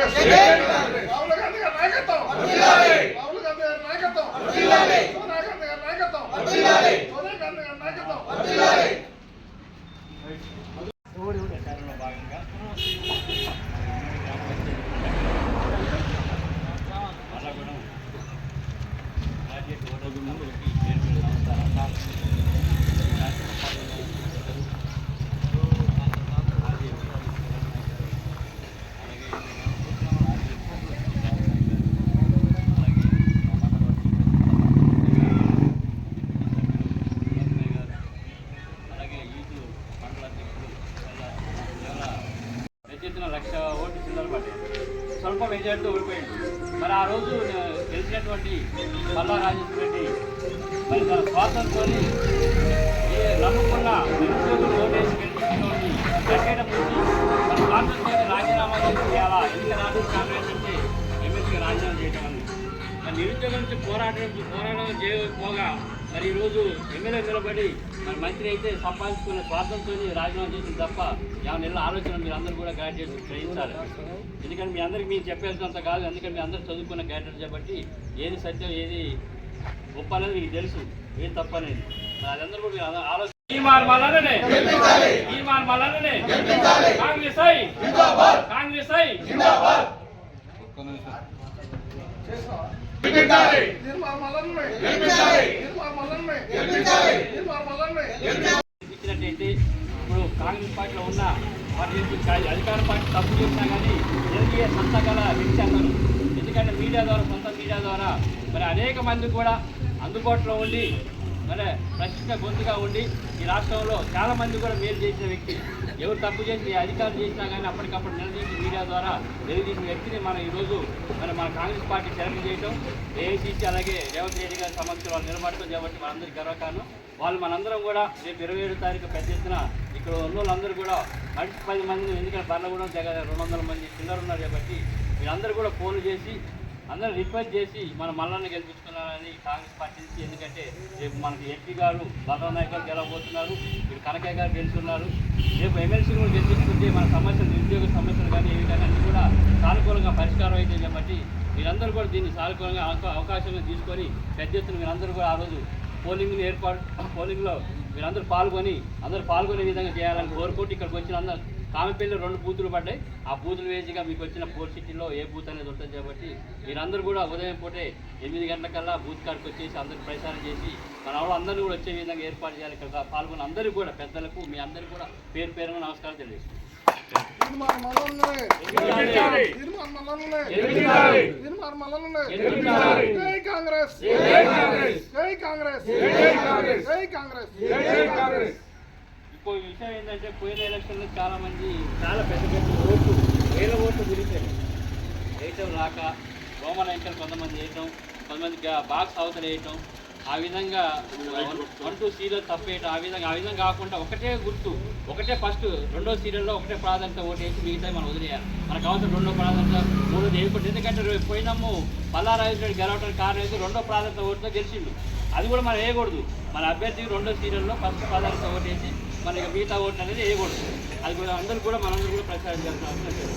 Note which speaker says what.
Speaker 1: కాంగ్రెస్ రాహుల్ గాంధీ గారి నాయకత్వం రాహుల్ గాంధీ గారి నాయకత్వం సోనియా గాంధీ గారి నాయకత్వం సోనియా గాంధీ గారి నాయకత్వం
Speaker 2: భాగంగా మల్లగూడెం గ్రాడ్యుయేట్ ఓటర్లకి లక్ష ఓట్లు చిల్లర పడ్డాయి. స్వల్ప మెజార్టీతో ఓడిపోయింది. మరి ఆ రోజు గెలిచినటువంటి పల్లా రాజేశ్వర రెడ్డి మరి తన స్వాతంతో నమ్ముకున్న నిరుద్యోగులు ఓటేసి గెలిచినటువంటి గట్టేయడం నుంచి మన స్వాతంతో రాజీనామా చేసి అలా ఎన్నిక రాష్ట్ర కాంగ్రెస్ నుంచి ఎమ్మెల్సీగా రాజీనామా చేయడం అని మరి నిరుద్యోగం నుంచి పోరాటం చేయకపోగా మరి ఈరోజు ఎమ్మెల్యే నిలబడి మరి మంత్రి అయితే సంపాదించుకునే స్వార్థంతో రాజీనామా చేసింది తప్ప ఏమైనా ఆలోచన మీరు అందరూ కూడా గ్రాడ్యుయేట్ గ్రహించాలి. ఎందుకంటే మీ అందరికీ మీరు చెప్పేసినంత కాదు. అందుకని మీ అందరూ చదువుకున్న గ్రాడ్యుయేట్ కాబట్టి ఏది సత్యం ఏది గొప్ప అనేది మీకు తెలుసు, ఏది తప్పు అనేది. మరి అదందరూ కూడా మీరు ఆలోచన ఇచ్చినట్టయితే ఇప్పుడు కాంగ్రెస్ పార్టీలో ఉన్న వాటి అధికార పార్టీ తప్పు చేసినా కానీ ఎన్డీఏ సంతకాల వ్యక్తి. ఎందుకంటే మీడియా ద్వారా సొంత మీడియా ద్వారా మరి అనేక మంది కూడా అందుబాటులో ఉండి మరి ప్రశ్న గొంతుగా ఉండి ఈ రాష్ట్రంలో చాలామంది కూడా మేలు చేసిన వ్యక్తి. ఎవరు తప్పు చేసి అధికారులు చేసినా కానీ అప్పటికప్పుడు నిలదీసి మీడియా ద్వారా నిలదీసిన వ్యక్తిని మనం ఈరోజు మన కాంగ్రెస్ పార్టీ సెలెక్ట్ చేయడం, ఏఐసీసీ అలాగే రేవంత్ రెడ్డి గారి సమక్షంలో వాళ్ళు నిలబడతాం కాబట్టి మనందరికీ గర్వకారణం. వాళ్ళు మనందరం కూడా రేపు 27వ తారీఖు పెద్ద ఎత్తున ఇక్కడ ఉన్న వాళ్ళందరూ కూడా మనిషి 10 మందిని, ఎందుకంటే పర్లగూడెం దగ్గర 200 మంది పిల్లలు ఉన్నారు కాబట్టి వీళ్ళందరూ కూడా ఫోన్లు చేసి అందరూ రిక్వెస్ట్ చేసి మన మల్లన్న గెలిపించుకున్నారని కాంగ్రెస్ పార్టీ నుంచి. ఎందుకంటే రేపు మనకి ఎంపీ గారు బలరాం నాయక్ గారు గెలవబోతున్నారు, ఇక్కడ కనకయ్య గారు గెలుస్తున్నారు. రేపు ఎమ్మెల్సీ కూడా గెలిపించుకుంటే మన సమస్యలు, నిరుద్యోగ సమస్యలు కానీ ఏవి కానీ అన్నీ కూడా సానుకూలంగా పరిష్కారం అయితే కాబట్టి మీరందరూ కూడా దీన్ని సానుకూలంగా అవకాశంగా తీసుకొని పెద్ద ఎత్తున మీరందరూ కూడా ఆ రోజు పోలింగ్లో మీరందరూ పాల్గొనే విధంగా చేయాలని కోరుకుంటూ ఇక్కడికి వచ్చిన అందరూ కామెపల్లిలో 2 బూతులు పడ్డాయి. ఆ బూతులు వేసిగా మీకు వచ్చిన 4 సిటీలో ఏ బూత్ అనేది ఉంటుంది కాబట్టి మీరందరూ కూడా ఉదయం పూటే 8 గంటలకల్లా బూత్ కాడికి వచ్చేసి అందరూ ప్రచారం చేసి మన వాళ్ళు అందరూ కూడా వచ్చే విధంగా ఏర్పాటు చేయాలి. ఇక్కడ పాల్గొన్న అందరూ కూడా పెద్దలకు మీ అందరూ కూడా పేరు పేరున నమస్కారం తెలియజేస్తున్నాను. ఇంకో విషయం ఏంటంటే పోయిన ఎలక్షన్లో చాలా పెద్ద వేల ఓట్లు గురిపోయాయి. వేయటం రాక రోమన్ అంకెలు కొంతమంది వేయటం, కొంతమంది బాక్స్ అవతల వేయటం, ఆ విధంగా 1-2 సీరియల్ తప్పేయటం, ఆ విధంగా కాకుండా ఒకటే ఫస్ట్ 2వ సీరియల్లో ఒకటే ప్రాధాన్యత ఓటు వేసి మిగతా మనం వదిలేయాలి. మనకు అవసరం 2వ ప్రాధాన్యత 3వ వేయకూడదు. ఎందుకంటే పోయినాము పల్లా రాజేశ్వర రెడ్డి గెలవడానికి కారణం అయితే 2వ ప్రాధాన్యత ఓటుతో గెలిచిండు. అది కూడా మనం వేయకూడదు. మన అభ్యర్థి 2వ సీరియల్లో ఫస్ట్ ప్రాధాన్యత ఓటు వేసి మనకి మిగతా ఓట్లు అనేది వేయకూడదు. అది కూడా అందరూ కూడా మనందరూ కూడా ప్రచారం చేయాల్సిన అవసరం లేదు.